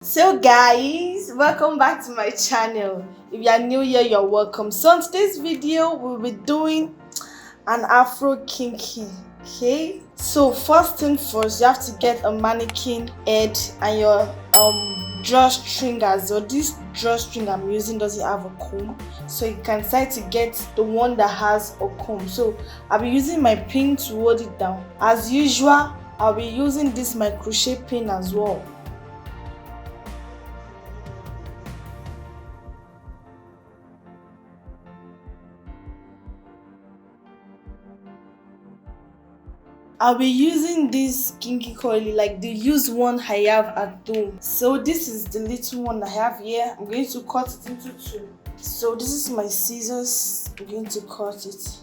So guys, welcome back to my channel. If you are new here, you're welcome. So in today's video we'll be doing an afro kinky. Okay, so first thing first, you have to get a mannequin head and your drawstring. As well, this drawstring I'm using doesn't have a comb, so you can try to get the one that has a comb. So I'll be using my pin to hold it down. As usual, I'll be using this my crochet pin as well. I'll be using this kinky coily, like the used one I have at home. So this is the little one I have here. I'm going to cut it into two. So this is my scissors. I'm going to cut it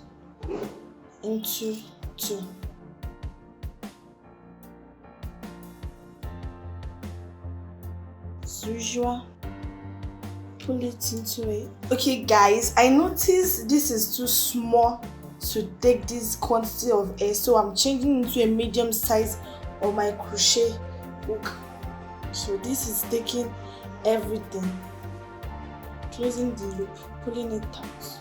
into two. As usual, pull it into it. Okay guys, I noticed this is too small to take this quantity of hair, so I'm changing into a medium size of my crochet hook. So this is taking everything, closing the loop, pulling it out.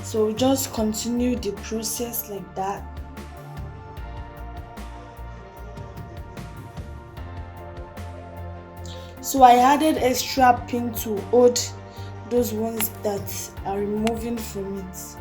So just continue the process like that. So I added extra pin to hold those ones that are removing from it.